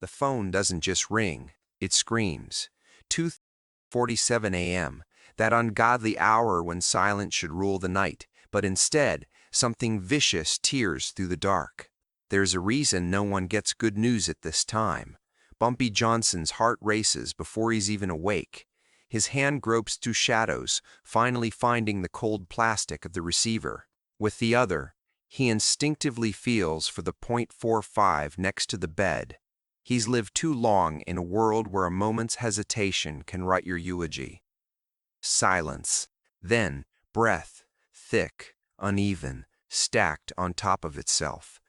The phone doesn't just ring, it screams. 2:47 a.m., that ungodly hour when silence should rule the night, but instead, something vicious tears through the dark. There's a reason no one gets good news at this time. Bumpy Johnson's heart races before he's even awake. His hand gropes through shadows, finally finding the cold plastic of the receiver. With the other, he instinctively feels for the .45 next to the bed. He's lived too long in a world where a moment's hesitation can write your eulogy. Silence. Then, breath, thick, uneven, stacked on top of itself.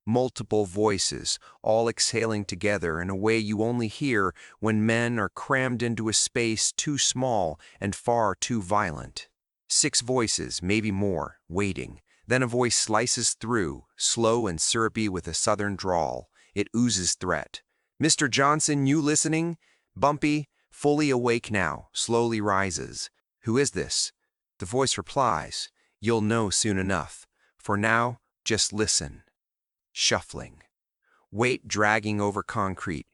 Multiple voices, all exhaling together in a way you only hear when men are crammed into a space too small and far too violent. 6 voices, maybe more, waiting. Then a voice slices through, slow and syrupy with a southern drawl. It oozes threat. "Mr. Johnson, you listening?" Bumpy, fully awake now, slowly rises. "Who is this?" The voice replies, "You'll know soon enough. For now, just listen." Shuffling. Weight dragging over concrete.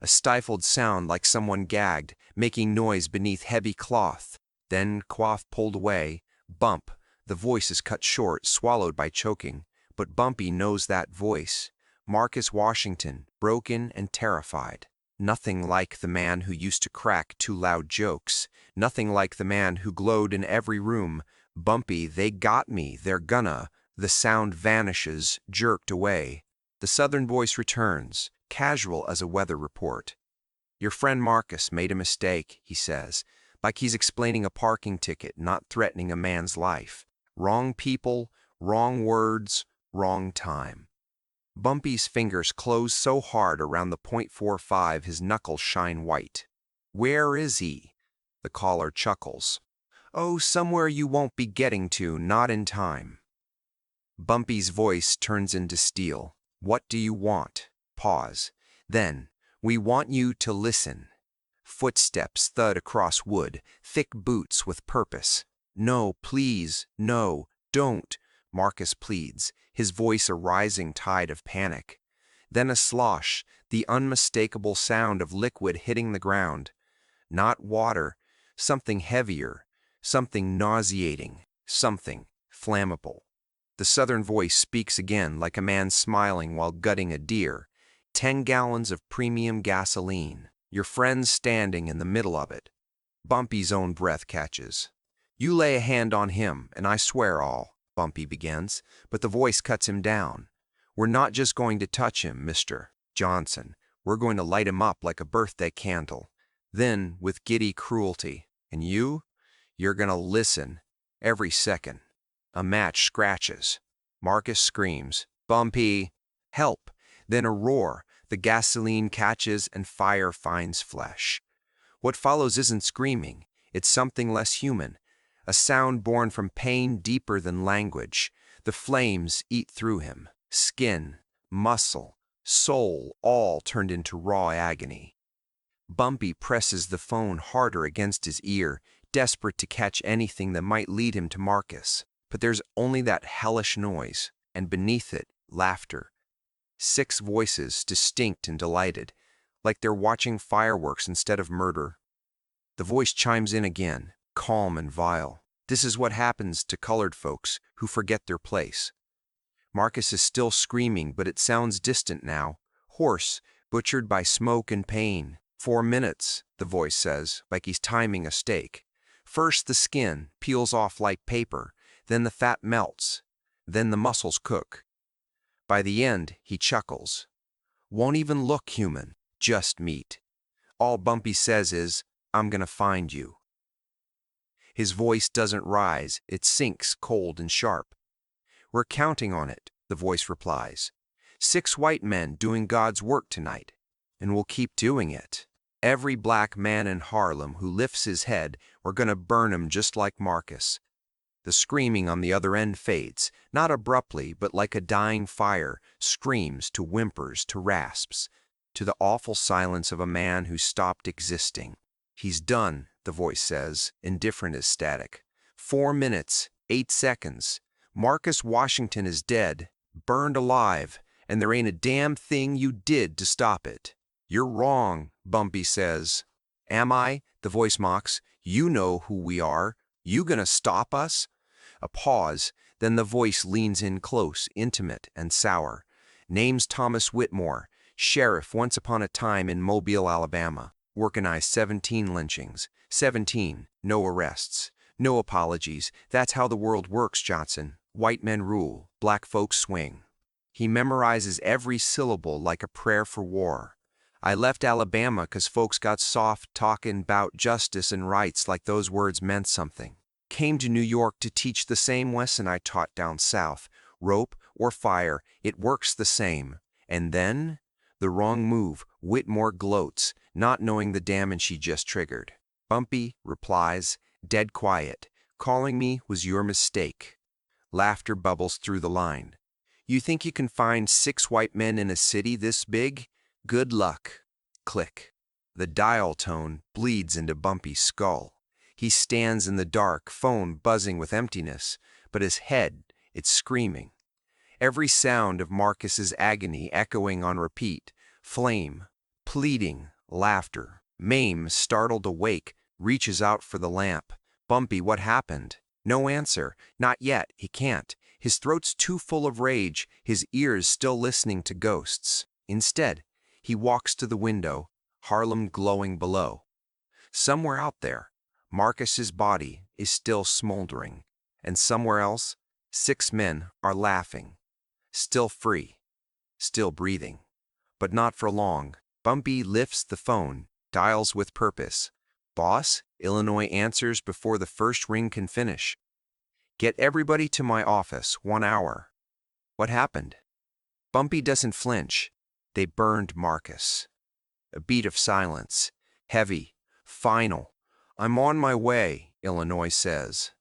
A stifled sound like someone gagged, making noise beneath heavy cloth. Then cloth pulled away. Bump. The voice is cut short, swallowed by choking. But Bumpy knows that voice. Marcus Washington, broken and terrified. Nothing like the man who used to crack too loud jokes. Nothing like the man who glowed in every room. "Bumpy, they got me, they're gonna." The sound vanishes, jerked away. The southern voice returns, casual as a weather report. "Your friend Marcus made a mistake," he says, like he's explaining a parking ticket, not threatening a man's life. Wrong people, wrong words, wrong time. Bumpy's fingers close so hard around the .45 his knuckles shine white. "Where is he?" The caller chuckles. "Oh, somewhere you won't be getting to, not in time." Bumpy's voice turns into steel. "What do you want?" Pause. Then, "We want you to listen." Footsteps thud across wood, thick boots with purpose. "No, please, no, don't," Marcus pleads, his voice a rising tide of panic. Then a slosh, the unmistakable sound of liquid hitting the ground. Not water, something heavier, something nauseating, something flammable. The southern voice speaks again like a man smiling while gutting a deer. 10 gallons of premium gasoline. Your friend's standing in the middle of it. Bumpy's own breath catches. "You lay a hand on him, and I swear all," Bumpy begins, but the voice cuts him down. "We're not just going to touch him, Mr. Johnson. We're going to light him up like a birthday candle." Then, with giddy cruelty, "And you're gonna listen every second." A match scratches. Marcus screams, "Bumpy, help!" Then a roar, the gasoline catches and fire finds flesh. What follows isn't screaming, it's something less human, a sound born from pain deeper than language. The flames eat through him, skin, muscle, soul, all turned into raw agony. Bumpy presses the phone harder against his ear, desperate to catch anything that might lead him to Marcus. But there's only that hellish noise, and beneath it, laughter. 6 voices, distinct and delighted, like they're watching fireworks instead of murder. The voice chimes in again, calm and vile. This is what happens to colored folks who forget their place. Marcus is still screaming, but it sounds distant now, hoarse, butchered by smoke and pain. 4 minutes, the voice says, like he's timing a steak. First the skin peels off like paper, then the fat melts, then the muscles cook. By the end, he chuckles. "Won't even look human, just meat. All Bumpy says is, 'I'm gonna find you.'" His voice doesn't rise, it sinks cold and sharp. "We're counting on it," the voice replies. 6 white men doing God's work tonight, and we'll keep doing it. Every black man in Harlem who lifts his head, we're gonna burn him just like Marcus. The screaming on the other end fades, not abruptly, but like a dying fire, screams to whimpers to rasps, to the awful silence of a man who stopped existing. "He's done," the voice says, indifferent as static. 4 minutes, 8 seconds. Marcus Washington is dead, burned alive, and there ain't a damn thing you did to stop it. "You're wrong," Bumpy says. "Am I?" The voice mocks. "You know who we are. You gonna stop us?" A pause, then the voice leans in close, intimate and sour. "Name's Thomas Whitmore, sheriff once upon a time in Mobile, Alabama. Organized 17 lynchings. 17, no arrests. No apologies. That's how the world works, Johnson. White men rule, black folks swing." He memorizes every syllable like a prayer for war. "I left Alabama 'cause folks got soft talking 'bout justice and rights like those words meant something. Came to New York to teach the same lesson I taught down south. Rope or fire, it works the same. And then?" The wrong move, Whitmore gloats, not knowing the damage he just triggered. Bumpy replies, dead quiet, "Calling me was your mistake." Laughter bubbles through the line. "You think you can find 6 white men in a city this big? Good luck." Click. The dial tone bleeds into Bumpy's skull. He stands in the dark, phone buzzing with emptiness, but his head, it's screaming. Every sound of Marcus's agony echoing on repeat. Flame, pleading, laughter. Mame, startled awake, reaches out for the lamp. "Bumpy, what happened?" No answer. Not yet. He can't. His throat's too full of rage, his ears still listening to ghosts. Instead, he walks to the window, Harlem glowing below. Somewhere out there, Marcus's body is still smoldering, and somewhere else, 6 men are laughing. Still free, still breathing. But not for long. Bumpy lifts the phone, dials with purpose. "Boss?" Illinois answers before the first ring can finish. "Get everybody to my office, 1 hour." "What happened?" Bumpy doesn't flinch. "They burned Marcus." A beat of silence. Heavy. Final. "I'm on my way," Illinois says.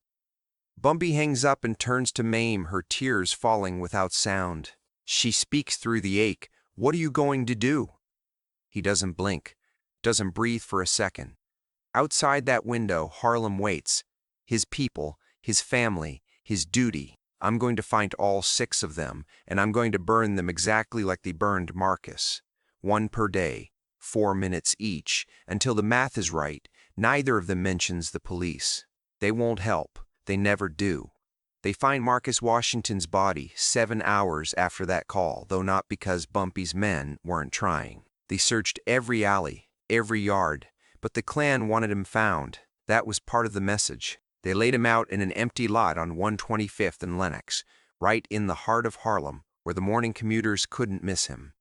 Bumpy hangs up and turns to Mame, her tears falling without sound. She speaks through the ache. "What are you going to do?" He doesn't blink, doesn't breathe for a second. Outside that window, Harlem waits. His people, his family, his duty. "I'm going to find all 6 of them, and I'm going to burn them exactly like they burned Marcus. 1 per day, 4 minutes each, until the math is right. Neither of them mentions the police. They won't help. They never do." They find Marcus Washington's body 7 hours after that call, though not because Bumpy's men weren't trying. They searched every alley, every yard, but the Klan wanted him found. That was part of the message. They laid him out in an empty lot on 125th and Lenox, right in the heart of Harlem, where the morning commuters couldn't miss him.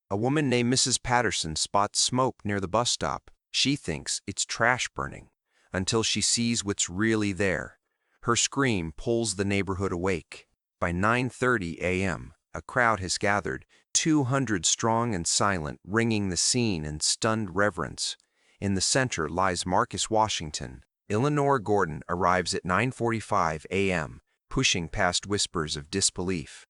A woman named Mrs. Patterson spots smoke near the bus stop. She thinks it's trash burning, until she sees what's really there. Her scream pulls the neighborhood awake. By 9:30 a.m., a crowd has gathered, 200 strong and silent, ringing the scene in stunned reverence. In the center lies Marcus Washington. Eleanor Gordon arrives at 9:45 a.m., pushing past whispers of disbelief.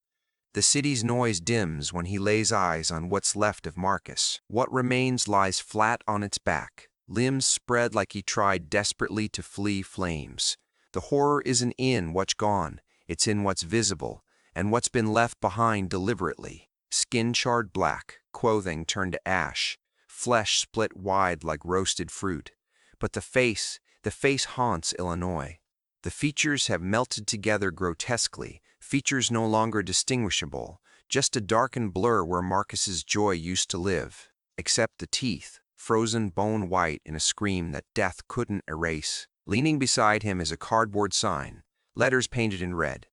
The city's noise dims when he lays eyes on what's left of Marcus. What remains lies flat on its back, limbs spread like he tried desperately to flee flames. The horror isn't in what's gone, it's in what's visible, and what's been left behind deliberately. Skin charred black, clothing turned to ash, flesh split wide like roasted fruit. But the face haunts Illinois. The features have melted together grotesquely, features no longer distinguishable, just a darkened blur where Marcus's joy used to live. Except the teeth, frozen bone white in a scream that death couldn't erase. Leaning beside him is a cardboard sign, letters painted in red.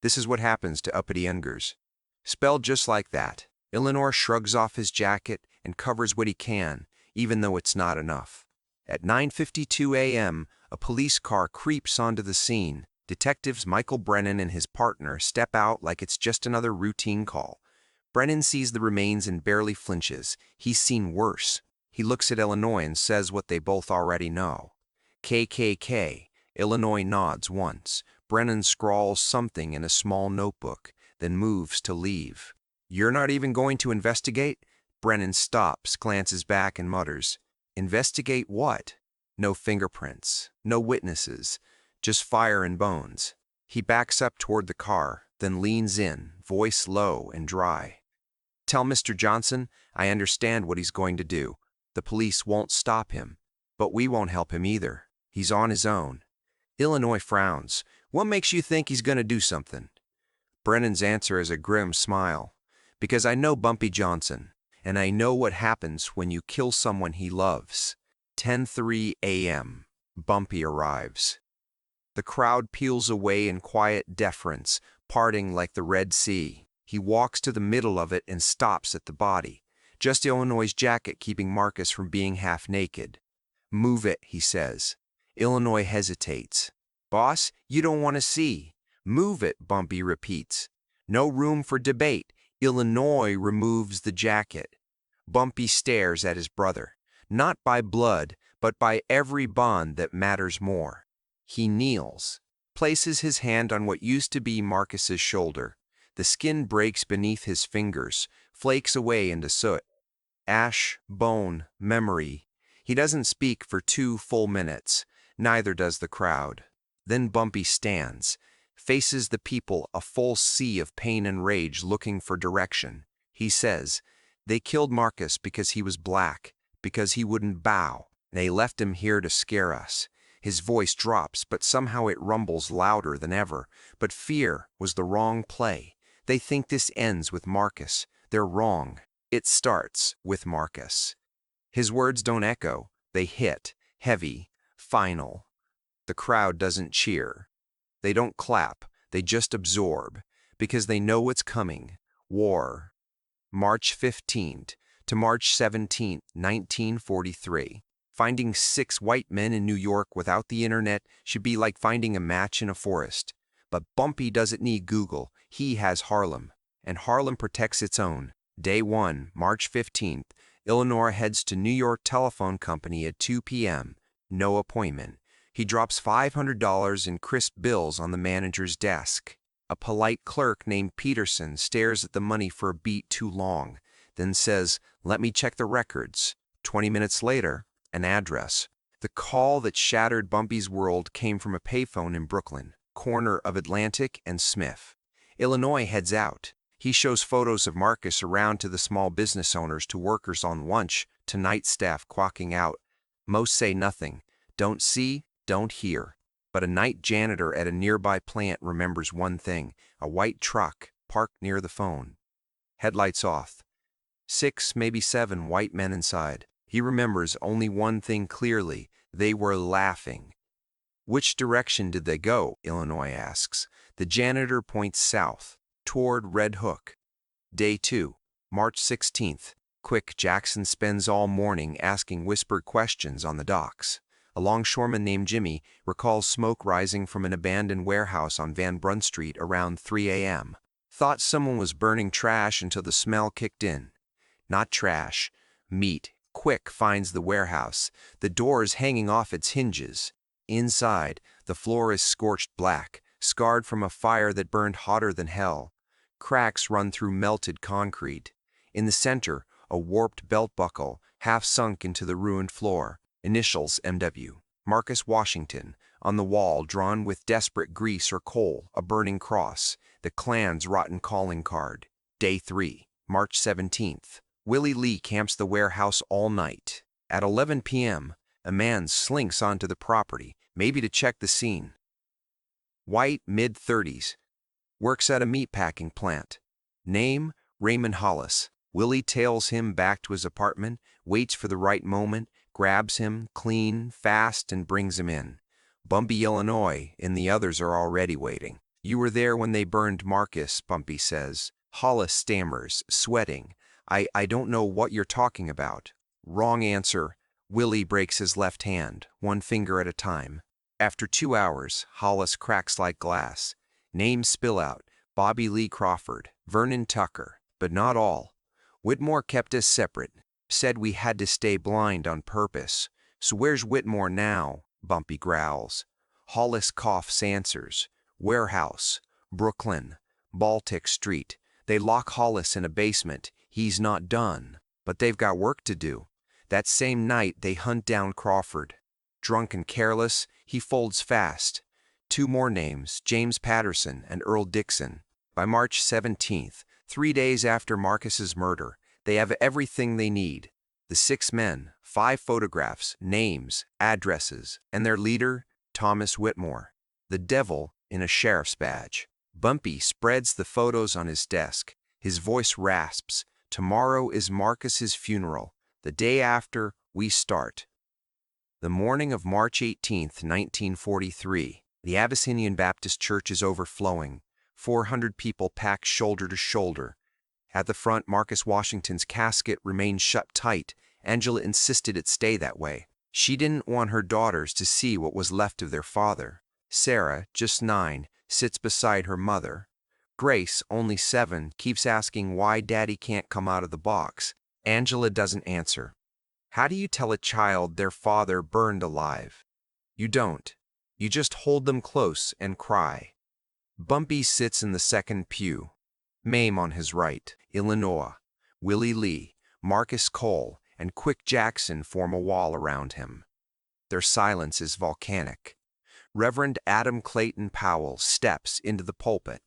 "This is what happens to uppity youngers." Spelled just like that. Eleanor shrugs off his jacket and covers what he can, even though it's not enough. At 9:52 a.m., a police car creeps onto the scene. Detectives Michael Brennan and his partner step out like it's just another routine call. Brennan sees the remains and barely flinches. He's seen worse. He looks at Illinois and says what they both already know. KKK. Illinois nods once. Brennan scrawls something in a small notebook, then moves to leave. "You're not even going to investigate?" Brennan stops, glances back, and mutters, "Investigate what?" No fingerprints, no witnesses, just fire and bones. He backs up toward the car, then leans in, voice low and dry. Tell Mr. Johnson I understand what he's going to do. The police won't stop him, but we won't help him either. He's on his own. Illinois frowns. What makes you think he's going to do something? Brennan's answer is a grim smile. Because I know Bumpy Johnson, and I know what happens when you kill someone he loves. 10:03 a.m. Bumpy arrives. The crowd peels away in quiet deference, parting like the Red Sea. He walks to the middle of it and stops at the body, just Illinois' jacket keeping Marcus from being half naked. Move it, he says. Illinois hesitates. Boss, you don't want to see. Move it, Bumpy repeats. No room for debate. Illinois removes the jacket. Bumpy stares at his brother, not by blood, but by every bond that matters more. He kneels, places his hand on what used to be Marcus's shoulder. The skin breaks beneath his fingers, flakes away into soot. Ash, bone, memory. He doesn't speak for 2 full minutes. Neither does the crowd. Then Bumpy stands, faces the people, a full sea of pain and rage looking for direction. He says, they killed Marcus because he was black, because he wouldn't bow. They left him here to scare us. His voice drops, but somehow it rumbles louder than ever. But fear was the wrong play. They think this ends with Marcus. They're wrong. It starts with Marcus. His words don't echo. They hit, heavy, final. The crowd doesn't cheer. They don't clap. They just absorb, because they know what's coming. War. March 15th to March 17th, 1943. Finding 6 white men in New York without the internet should be like finding a match in a forest. But Bumpy doesn't need Google. He has Harlem, and Harlem protects its own. Day 1, March 15th, Illinois heads to New York Telephone Company at 2 p.m. No appointment. He drops $500 in crisp bills on the manager's desk. A polite clerk named Patterson stares at the money for a beat too long, then says, "Let me check the records." 20 minutes later, an address. The call that shattered Bumpy's world came from a payphone in Brooklyn, corner of Atlantic and Smith. Illinois heads out. He shows photos of Marcus around to the small business owners, to workers on lunch, to night staff quacking out. Most say nothing. Don't see, don't hear. But a night janitor at a nearby plant remembers one thing: a white truck parked near the phone. Headlights off. 6, maybe 7 white men inside. He remembers only one thing clearly: they were laughing. Which direction did they go? Illinois asks. The janitor points south, toward Red Hook. Day 2, March 16th. Quick Jackson spends all morning asking whispered questions on the docks. A longshoreman named Jimmy recalls smoke rising from an abandoned warehouse on Van Brunt Street around 3 a.m. Thought someone was burning trash until the smell kicked in. Not trash, meat. Quick finds the warehouse. The door is hanging off its hinges. Inside, the floor is scorched black, scarred from a fire that burned hotter than hell. Cracks run through melted concrete. In the center, a warped belt buckle, half sunk into the ruined floor. Initials M.W. Marcus Washington. On the wall, drawn with desperate grease or coal, a burning cross. The Klan's rotten calling card. Day 3, March 17th. Willie Lee camps the warehouse all night. At 11 p.m., a man slinks onto the property, maybe to check the scene. White, mid-30s. Works at a meatpacking plant. Name, Raymond Hollis. Willie tails him back to his apartment, waits for the right moment, grabs him, clean, fast, and brings him in. Bumpy, Illinois, and the others are already waiting. You were there when they burned Marcus, Bumpy says. Hollis stammers, sweating. I don't know what you're talking about. Wrong answer. Willie breaks his left hand, one finger at a time. After 2 hours, Hollis cracks like glass. Names spill out: Bobby Lee Crawford, Vernon Tucker, but not all. Whitmore kept us separate, said we had to stay blind on purpose. So where's Whitmore now? Bumpy growls. Hollis coughs answers. Warehouse, Brooklyn, Baltic Street. They lock Hollis in a basement. He's not done, but they've got work to do. That same night, they hunt down Crawford. Drunk and careless, he folds fast. 2 more names, James Patterson and Earl Dixon. By March 17th, 3 days after Marcus's murder, they have everything they need. The 6 men, 5 photographs, names, addresses, and their leader, Thomas Whitmore, the devil in a sheriff's badge. Bumpy spreads the photos on his desk. His voice rasps. Tomorrow is Marcus's funeral. The day after, we start. The morning of March 18, 1943, the Abyssinian Baptist Church is overflowing. 400 people packed shoulder to shoulder. At the front, Marcus Washington's casket remained shut tight. Angela insisted it stay that way. She didn't want her daughters to see what was left of their father. Sarah, just 9, sits beside her mother. Grace, only 7, keeps asking why Daddy can't come out of the box. Angela doesn't answer. How do you tell a child their father burned alive? You don't. You just hold them close and cry. Bumpy sits in the second pew. Mame on his right, Illinois. Willie Lee, Marcus Cole, and Quick Jackson form a wall around him. Their silence is volcanic. Reverend Adam Clayton Powell steps into the pulpit,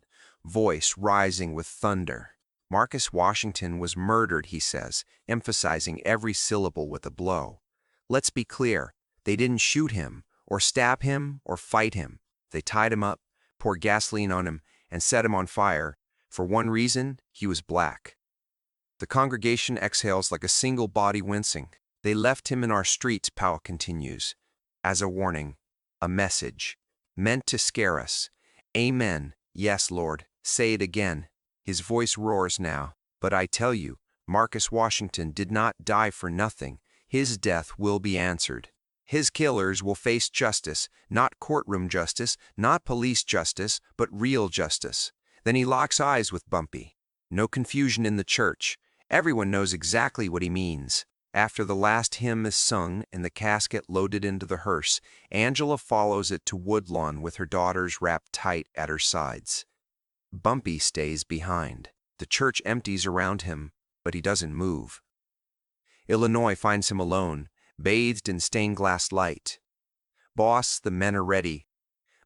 voice rising with thunder. Marcus Washington was murdered, he says, emphasizing every syllable with a blow. Let's be clear, they didn't shoot him, or stab him, or fight him. They tied him up, poured gasoline on him, and set him on fire. For one reason, he was black. The congregation exhales like a single body wincing. They left him in our streets, Powell continues, as a warning, a message, meant to scare us. Amen, yes, Lord, say it again. His voice roars now, but I tell you, Marcus Washington did not die for nothing. His death will be answered. His killers will face justice, not courtroom justice, not police justice, but real justice. Then he locks eyes with Bumpy. No confusion in the church. Everyone knows exactly what he means. After the last hymn is sung and the casket loaded into the hearse, Angela follows it to Woodlawn with her daughters wrapped tight at her sides. Bumpy stays behind. The church empties around him, but he doesn't move. Illinois finds him alone, bathed in stained glass light. Boss, the men are ready.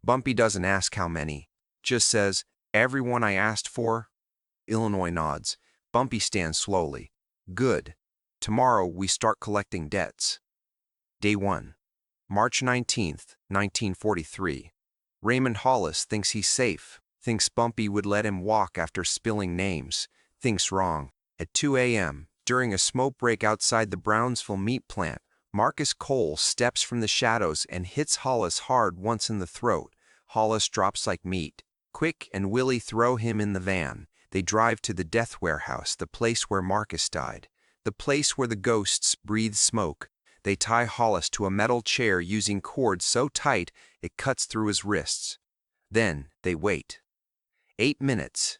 Bumpy doesn't ask how many, just says, everyone I asked for? Illinois nods. Bumpy stands slowly. Good. Tomorrow we start collecting debts. Day 1. March 19th, 1943. Raymond Hollis thinks he's safe, thinks Bumpy would let him walk after spilling names, thinks wrong. At 2 a.m., during a smoke break outside the Brownsville meat plant, Marcus Cole steps from the shadows and hits Hollis hard once in the throat. Hollis drops like meat. Quick and Willie throw him in the van. They drive to the death warehouse, the place where Marcus died, the place where the ghosts breathe smoke. They tie Hollis to a metal chair using cord so tight it cuts through his wrists. Then they wait. 8 minutes.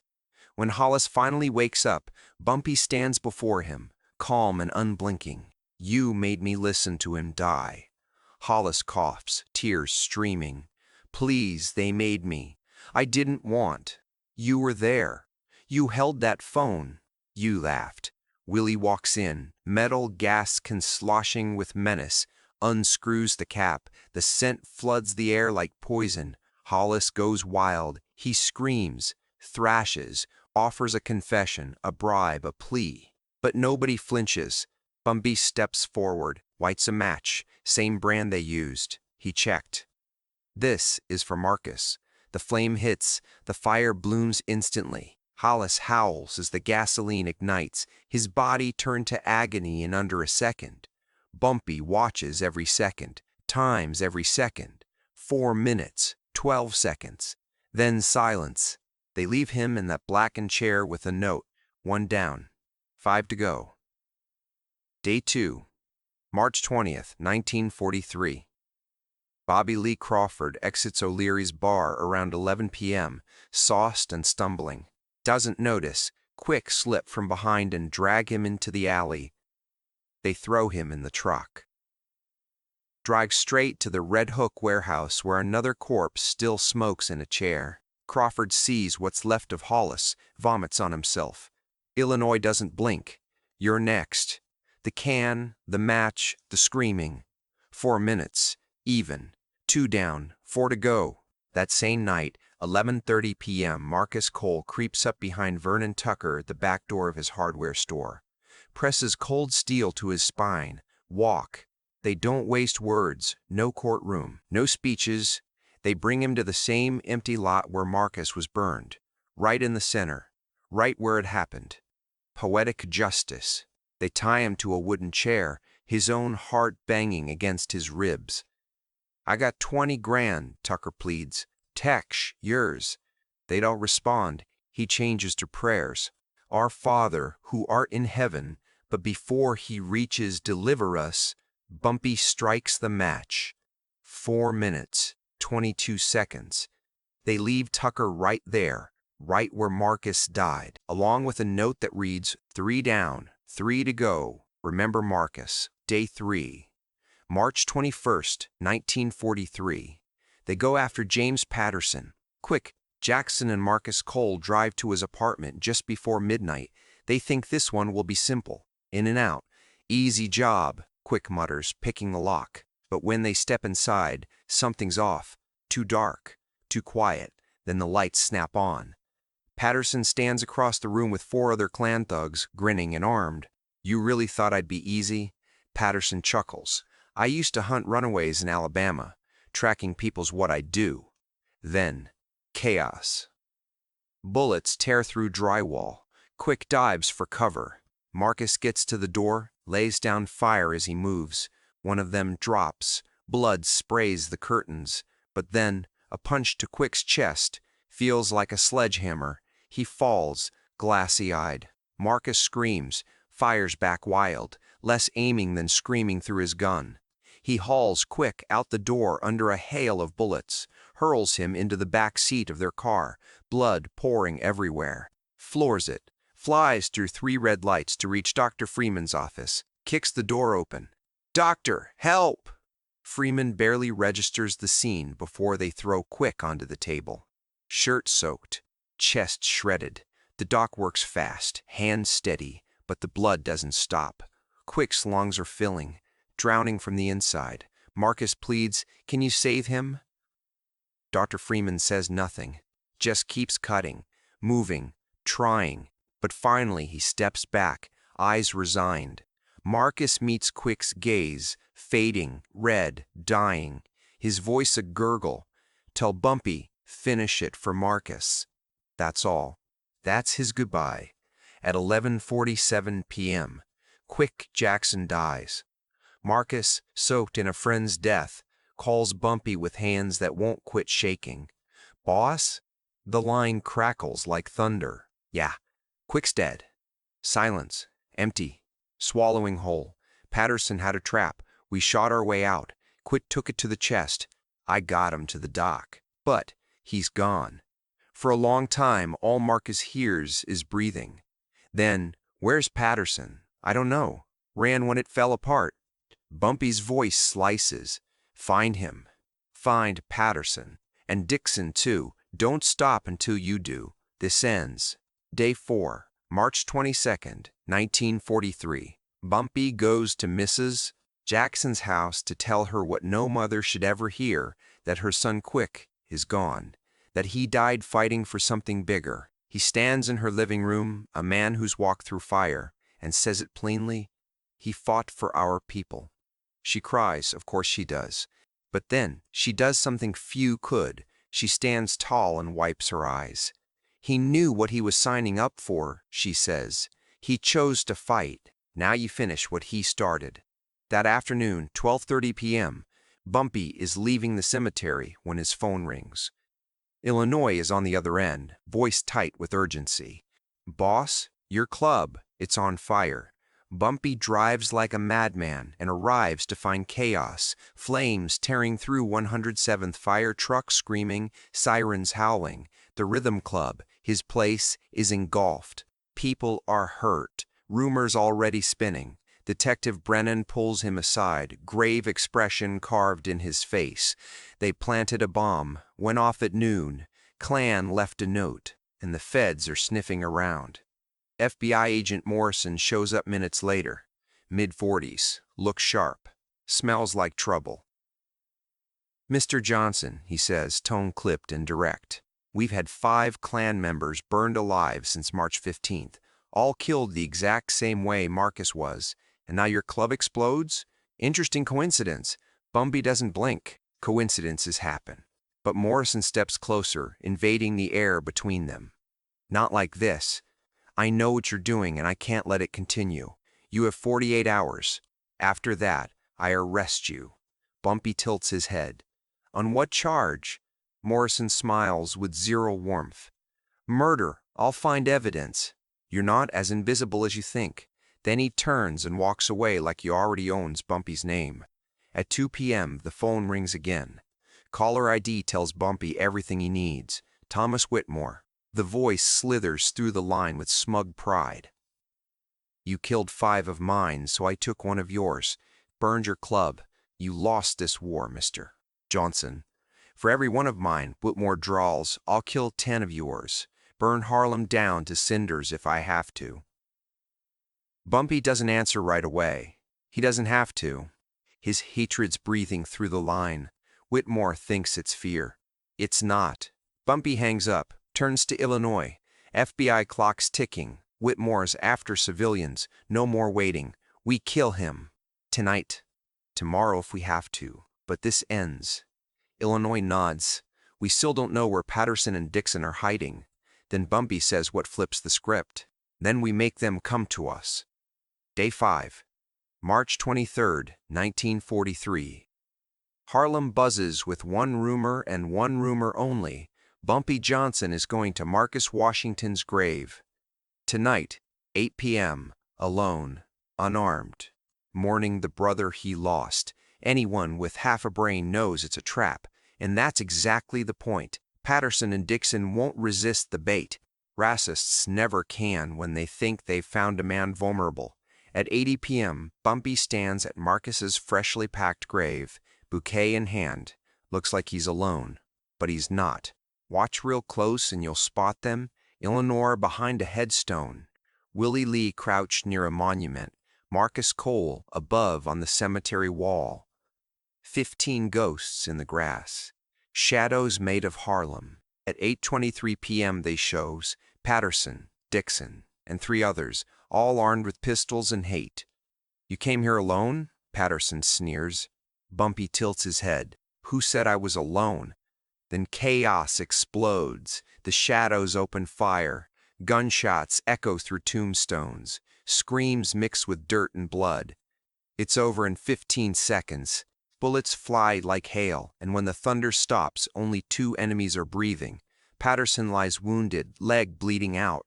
When Hollis finally wakes up, Bumpy stands before him, calm and unblinking. You made me listen to him die. Hollis coughs, tears streaming. Please, they made me. I didn't want. You were there. You held that phone. You laughed. Willie walks in, metal gas can sloshing with menace, unscrews the cap. The scent floods the air like poison. Hollis goes wild. He screams, thrashes, offers a confession, a bribe, a plea. But nobody flinches. Bumpy steps forward, lights a match, same brand they used. He checked. This is for Marcus. The flame hits, the fire blooms instantly. Hollis howls as the gasoline ignites, his body turned to agony in under a second. Bumpy watches every second, times every second. 4 minutes, 12 seconds. Then silence. They leave him in that blackened chair with a note, 1 down, 5 to go. Day 2, March 20th, 1943. Bobby Lee Crawford exits O'Leary's bar around 11 p.m., sauced and stumbling. Doesn't notice. Quick slip from behind and drag him into the alley. They throw him in the truck. Drive straight to the Red Hook warehouse where another corpse still smokes in a chair. Crawford sees what's left of Hollis, vomits on himself. Illinois doesn't blink. You're next. The can, the match, the screaming. 4 minutes, even. 2 down, 4 to go. That same night, 11:30 p.m. Marcus Cole creeps up behind Vernon Tucker at the back door of his hardware store. Presses cold steel to his spine. Walk. They don't waste words. No courtroom. No speeches. They bring him to the same empty lot where Marcus was burned. Right in the center. Right where it happened. Poetic justice. They tie him to a wooden chair, his own heart banging against his ribs. "I got 20 grand, Tucker pleads. "Teksh, yours." They don't respond. He changes to prayers. "Our Father, who art in heaven," but before he reaches "deliver us," Bumpy strikes the match. 4 minutes, 22 seconds. They leave Tucker right there, right where Marcus died, along with a note that reads, 3 down, 3 to go. Remember Marcus. Day 3. March 21st, 1943. They go after James Patterson. Quick, Jackson and Marcus Cole drive to his apartment just before midnight. They think this one will be simple. In and out. "Easy job," Quick mutters, picking the lock. But when they step inside, something's off. Too dark. Too quiet. Then the lights snap on. Patterson stands across the room with 4 other Klan thugs, grinning and armed. "You really thought I'd be easy?" Patterson chuckles. "I used to hunt runaways in Alabama. Tracking people's what I do." Then, chaos. Bullets tear through drywall. Quick dives for cover. Marcus gets to the door, lays down fire as he moves. One of them drops. Blood sprays the curtains. But then, a punch to Quick's chest. Feels like a sledgehammer. He falls, glassy-eyed. Marcus screams, fires back wild, less aiming than screaming through his gun. He hauls Quick out the door under a hail of bullets, hurls him into the back seat of their car, blood pouring everywhere. Floors it, flies through 3 red lights to reach Dr. Freeman's office, kicks the door open. "Doctor, help!" Freeman barely registers the scene before they throw Quick onto the table. Shirt soaked, chest shredded. The doc works fast, hands steady, but the blood doesn't stop. Quick's lungs are filling, drowning from the inside. Marcus pleads, "Can you save him?" Dr. Freeman says nothing, just keeps cutting, moving, trying, but finally he steps back, eyes resigned. Marcus meets Quick's gaze, fading, red, dying, his voice a gurgle. "Tell Bumpy, finish it for Marcus." That's all. That's his goodbye. At 11:47 p.m., Quick Jackson dies. Marcus, soaked in a friend's death, calls Bumpy with hands that won't quit shaking. "Boss?" The line crackles like thunder. "Yeah, Quick's dead." Silence. Empty. Swallowing whole. Patterson had a trap. We shot our way out. Quick took it to the chest. I got him to the dock. But he's gone. For a long time, all Marcus hears is breathing. Then, "Where's Patterson?" "I don't know. Ran when it fell apart." Bumpy's voice slices. "Find him. Find Patterson. And Dixon, too. Don't stop until you do. This ends." Day 4, March 22nd, 1943. Bumpy goes to Mrs. Jackson's house to tell her what no mother should ever hear, that her son Quick is gone, that he died fighting for something bigger. He stands in her living room, a man who's walked through fire, and says it plainly, "He fought for our people." She cries, of course she does. But then, she does something few could. She stands tall and wipes her eyes. "He knew what he was signing up for," she says. "He chose to fight. Now you finish what he started." That afternoon, 12:30 p.m., Bumpy is leaving the cemetery when his phone rings. Illinois is on the other end, voice tight with urgency. "Boss, your club, it's on fire." Bumpy drives like a madman and arrives to find chaos, flames tearing through 107th Fire truck screaming, sirens howling. The Rhythm Club, his place, is engulfed. People are hurt, rumors already spinning. Detective Brennan pulls him aside, grave expression carved in his face. "They planted a bomb, went off at noon. Klan left a note, and the feds are sniffing around." FBI agent Morrison shows up minutes later. Mid-40s, looks sharp, smells like trouble. "Mr. Johnson," he says, tone clipped and direct. We've had 5 Klan members burned alive since March 15th, all killed the exact same way Marcus was, and now your club explodes? Interesting coincidence. Bumpy doesn't blink. Coincidences happen. But Morrison steps closer, invading the air between them. Not like this. I know what you're doing and I can't let it continue. You have 48 hours. After that, I arrest you. Bumpy tilts his head. On what charge? Morrison smiles with zero warmth. Murder. I'll find evidence. You're not as invisible as you think. Then he turns and walks away like he already owns Bumpy's name. At 2 p.m., the phone rings again. Caller ID tells Bumpy everything he needs. Thomas Whitmore. The voice slithers through the line with smug pride. You killed 5 of mine, so I took 1 of yours. Burned your club. You lost this war, Mr. Johnson. For every 1 of mine, Whitmore drawls, I'll kill 10 of yours. Burn Harlem down to cinders if I have to. Bumpy doesn't answer right away. He doesn't have to. His hatred's breathing through the line. Whitmore thinks it's fear. It's not. Bumpy hangs up, turns to Illinois. FBI clock's ticking. Whitmore's after civilians. No more waiting. We kill him. Tonight. Tomorrow if we have to. But this ends. Illinois nods. We still don't know where Patterson and Dixon are hiding. Then Bumpy says what flips the script. Then we make them come to us. Day 5. March 23, 1943. Harlem buzzes with one rumor and one rumor only. Bumpy Johnson is going to Marcus Washington's grave. Tonight, 8 p.m., alone, unarmed, mourning the brother he lost. Anyone with half a brain knows it's a trap, and that's exactly the point. Patterson and Dixon won't resist the bait. Racists never can when they think they've found a man vulnerable. At 8 p.m., Bumpy stands at Marcus's freshly packed grave, bouquet in hand. Looks like he's alone, but he's not. Watch real close and you'll spot them. Eleanor behind a headstone. Willie Lee crouched near a monument. Marcus Cole above on the cemetery wall. 15 ghosts in the grass. Shadows made of Harlem. At 8:23 p.m. they shows Patterson, Dixon, and 3 others, all armed with pistols and hate. You came here alone? Patterson sneers. Bumpy tilts his head. Who said I was alone? Then chaos explodes. The shadows open fire. Gunshots echo through tombstones. Screams mix with dirt and blood. It's over in 15 seconds. Bullets fly like hail, and when the thunder stops, only 2 enemies are breathing. Patterson lies wounded, leg bleeding out.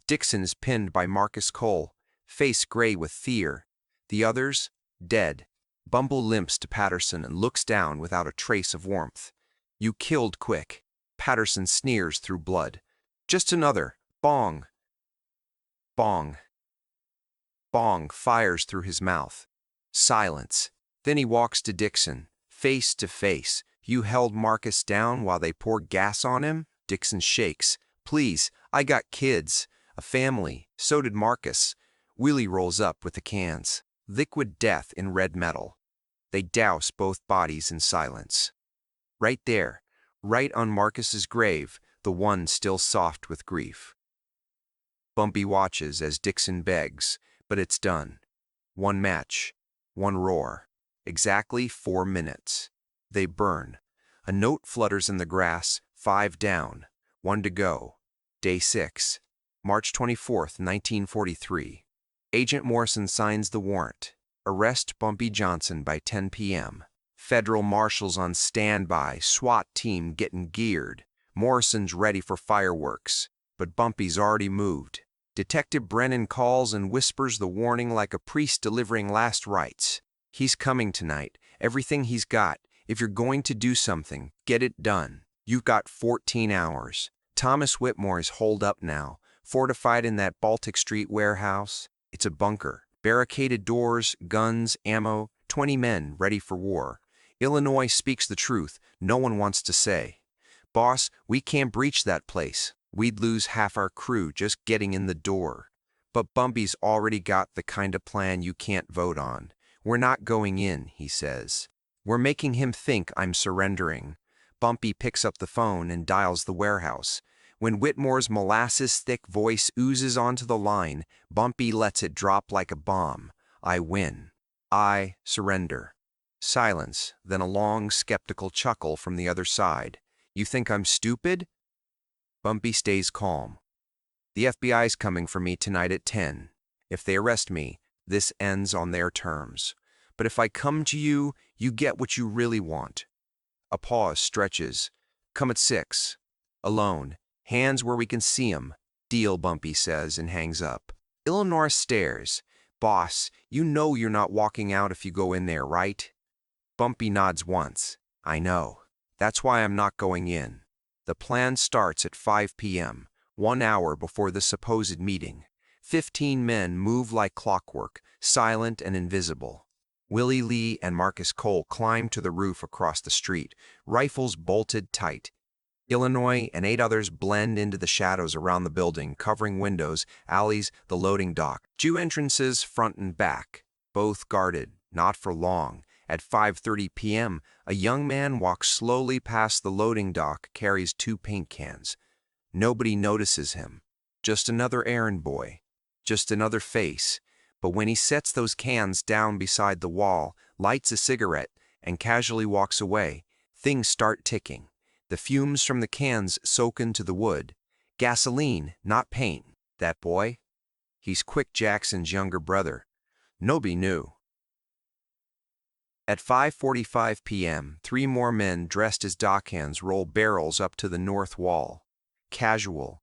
Dixon is pinned by Marcus Cole, face gray with fear. The others, dead. Bumble limps to Patterson and looks down without a trace of warmth. You killed quick. Patterson sneers through blood. Just another. Bong. Bong. Bong fires through his mouth. Silence. Then he walks to Dixon, face to face. You held Marcus down while they pour gas on him? Dixon shakes. Please, I got kids. A family. So did Marcus. Willie rolls up with the cans. Liquid death in red metal. They douse both bodies in silence. Right there, right on Marcus's grave, the one still soft with grief. Bumpy watches as Dixon begs, but it's done. 1 match, 1 roar. Exactly 4 minutes. They burn. A note flutters in the grass, 5 down, 1 to go. Day 6, March 24th, 1943. Agent Morrison signs the warrant. Arrest Bumpy Johnson by 10 p.m. Federal marshals on standby, SWAT team getting geared. Morrison's ready for fireworks, but Bumpy's already moved. Detective Brennan calls and whispers the warning like a priest delivering last rites. He's coming tonight. Everything he's got. If you're going to do something, get it done. You've got 14 hours. Thomas Whitmore is holed up now, fortified in that Baltic Street warehouse. It's a bunker. Barricaded doors, guns, ammo, 20 men ready for war. Illinois speaks the truth. No one wants to say. Boss, we can't breach that place. We'd lose half our crew just getting in the door. But Bumpy's already got the kind of plan you can't vote on. We're not going in, he says. We're making him think I'm surrendering. Bumpy picks up the phone and dials the warehouse. When Whitmore's molasses-thick voice oozes onto the line, Bumpy lets it drop like a bomb. I win. I surrender. Silence, then a long, skeptical chuckle from the other side. You think I'm stupid? Bumpy stays calm. The FBI's coming for me tonight at 10. If they arrest me, this ends on their terms. But if I come to you, you get what you really want. A pause stretches. Come at 6. Alone. Hands where we can see 'em. Deal, Bumpy says and hangs up. Illinois stares. Boss, you know you're not walking out if you go in there, right? Bumpy nods once. I know. That's why I'm not going in. The plan starts at 5 p.m., 1 hour before the supposed meeting. 15 men move like clockwork, silent and invisible. Willie Lee and Marcus Cole climb to the roof across the street, rifles bolted tight. Illinois and 8 others blend into the shadows around the building, covering windows, alleys, the loading dock. 2 entrances, front and back, both guarded, not for long. At 5:30 p.m., a young man walks slowly past the loading dock, carries 2 paint cans. Nobody notices him. Just another errand boy. Just another face. But when he sets those cans down beside the wall, lights a cigarette, and casually walks away, things start ticking. The fumes from the cans soak into the wood. Gasoline, not paint. That boy? He's Quick Jackson's younger brother. Nobody knew. At 5:45 p.m., 3 more men dressed as dockhands roll barrels up to the north wall. Casual.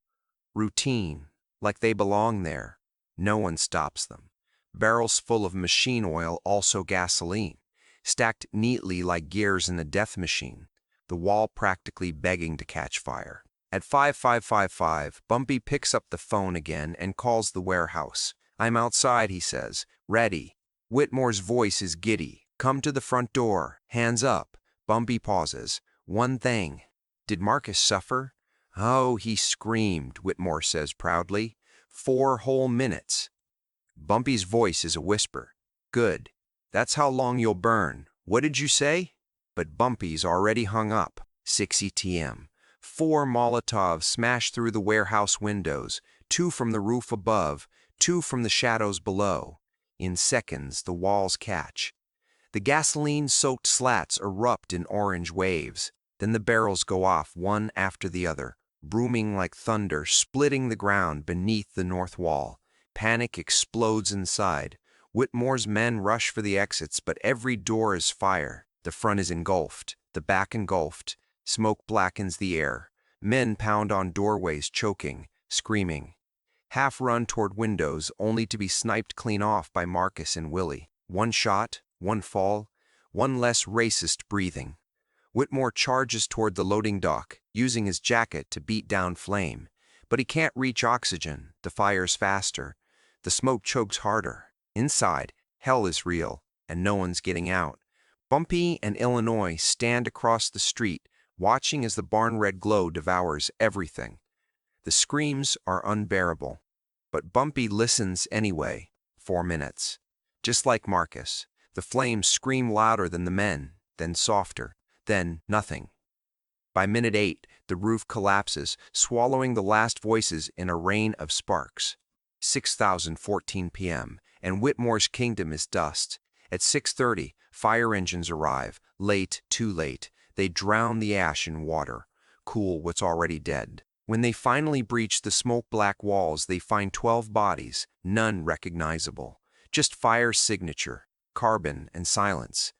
Routine. Like they belong there. No one stops them. Barrels full of machine oil, also gasoline, stacked neatly like gears in a death machine, the wall practically begging to catch fire. At 5:55, Bumpy picks up the phone again and calls the warehouse. I'm outside, he says. Ready. Whitmore's voice is giddy. Come to the front door. Hands up. Bumpy pauses. One thing. Did Marcus suffer? Oh, he screamed, Whitmore says proudly. 4 whole minutes. Bumpy's voice is a whisper. Good. That's how long you'll burn. What did you say? But Bumpy's already hung up. 6 ETM. 4 Molotovs smash through the warehouse windows, 2 from the roof above, 2 from the shadows below. In seconds, the walls catch. The gasoline-soaked slats erupt in orange waves. Then the barrels go off one after the other, booming like thunder, splitting the ground beneath the north wall. Panic explodes inside. Whitmore's men rush for the exits, but every door is fire. The front is engulfed, the back engulfed. Smoke blackens the air. Men pound on doorways, choking, screaming. Half run toward windows, only to be sniped clean off by Marcus and Willie. 1 shot, 1 fall, 1 less racist breathing. Whitmore charges toward the loading dock, using his jacket to beat down flame. But he can't reach oxygen. The fire's faster. The smoke chokes harder. Inside, hell is real, and no one's getting out. Bumpy and Illinois stand across the street, watching as the barn-red glow devours everything. The screams are unbearable. But Bumpy listens anyway. 4 minutes. Just like Marcus. The flames scream louder than the men, then softer, then nothing. By minute 8, the roof collapses, swallowing the last voices in a rain of sparks. 6:14 p.m., and Whitmore's kingdom is dust. At 6:30, fire engines arrive. Late, too late. They drown the ash in water, cool what's already dead. When they finally breach the smoke-black walls, they find 12 bodies, none recognizable. Just fire's signature, carbon and silence.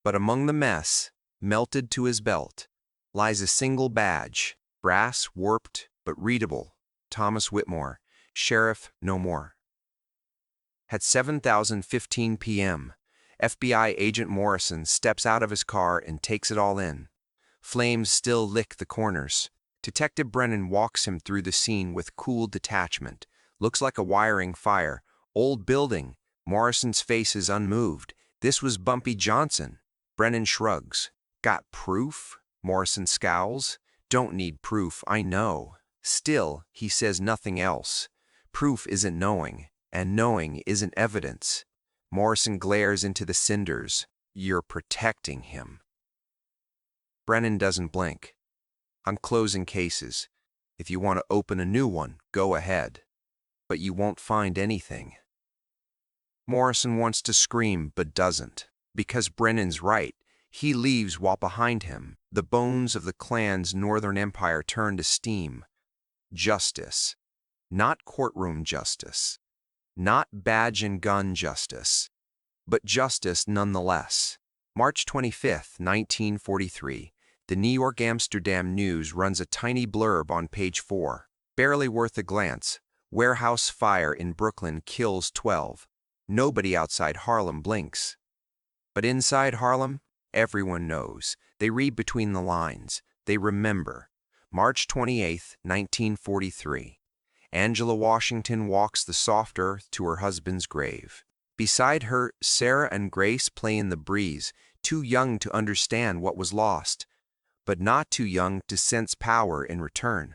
But among the mess, melted to his belt, lies a single badge, brass, warped, but readable. Thomas Whitmore, Sheriff, no more. At 7:15 p.m., FBI agent Morrison steps out of his car and takes it all in. Flames still lick the corners. Detective Brennan walks him through the scene with cool detachment. Looks like a wiring fire. Old building. Morrison's face is unmoved. This was Bumpy Johnson. Brennan shrugs. Got proof? Morrison scowls. Don't need proof, I know. Still, he says nothing else. Proof isn't knowing, and knowing isn't evidence. Morrison glares into the cinders. You're protecting him. Brennan doesn't blink. I'm closing cases. If you want to open a new one, go ahead. But you won't find anything. Morrison wants to scream, but doesn't. Because Brennan's right. He leaves while behind him, the bones of the Klan's Northern Empire turn to steam. Justice. Not courtroom justice. Not badge and gun justice. But justice nonetheless. March 25, 1943. The New York Amsterdam News runs a tiny blurb on page 4. Barely worth a glance. Warehouse fire in Brooklyn kills 12. Nobody outside Harlem blinks. But inside Harlem, everyone knows. They read between the lines. They remember. March 28, 1943. Angela Washington walks the soft earth to her husband's grave. Beside her, Sarah and Grace play in the breeze, too young to understand what was lost, but not too young to sense power in return.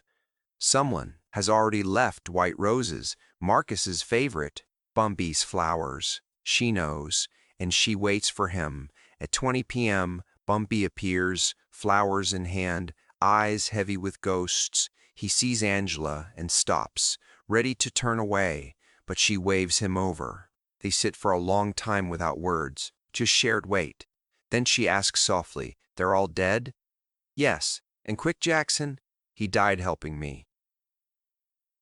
Someone has already left white roses, Marcus's favorite, Bumpy's flowers. She knows, and she waits for him. At 20 p.m., Bumpy appears, flowers in hand, eyes heavy with ghosts. He sees Angela and stops, ready to turn away, but she waves him over. They sit for a long time without words, just shared wait. Then she asks softly, "They're all dead?" "Yes, and Quick Jackson? He died helping me."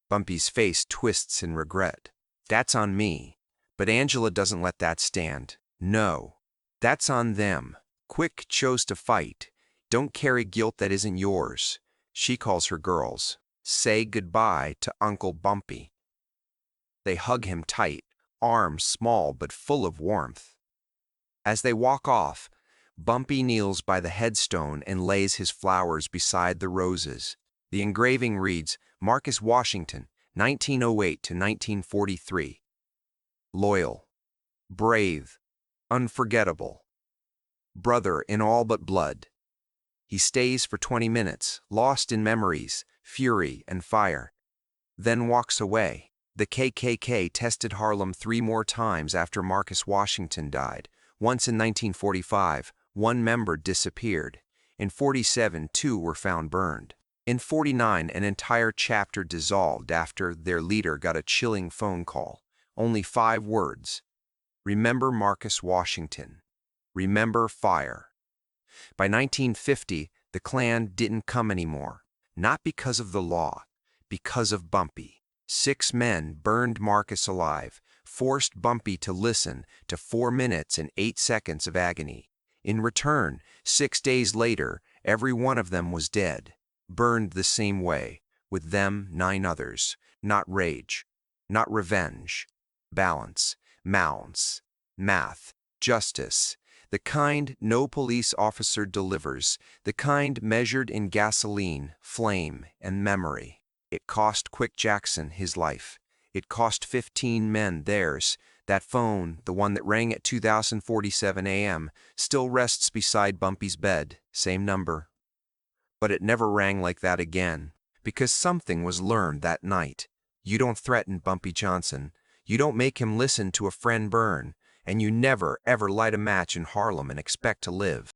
Bumpy's face twists in regret. "That's on me." But Angela doesn't let that stand. "No, that's on them. Quick chose to fight. Don't carry guilt that isn't yours." She calls her girls. "Say goodbye to Uncle Bumpy." They hug him tight, arms small but full of warmth. As they walk off, Bumpy kneels by the headstone and lays his flowers beside the roses. The engraving reads, Marcus Washington, 1908 to 1943. Loyal, brave, unforgettable. Brother in all but blood. He stays for 20 minutes, lost in memories, fury, and fire, then walks away. The KKK tested Harlem 3 more times after Marcus Washington died. Once in 1945, 1 member disappeared. In 47, 2 were found burned. In 49, an entire chapter dissolved after their leader got a chilling phone call. Only 5 words. Remember Marcus Washington. Remember fire. By 1950, the Klan didn't come anymore. Not because of the law, because of Bumpy. 6 men burned Marcus alive, forced Bumpy to listen to 4 minutes and 8 seconds of agony. In return, 6 days later, every one of them was dead, burned the same way, with them 9 others. Not rage, not revenge. Balance, mounts, math, justice. The kind no police officer delivers, the kind measured in gasoline, flame, and memory. It cost Quick Jackson his life. It cost 15 men theirs. That phone, the one that rang at 2047 a.m., still rests beside Bumpy's bed, same number. But it never rang like that again, because something was learned that night. You don't threaten Bumpy Johnson. You don't make him listen to a friend burn. And you never, ever light a match in Harlem and expect to live.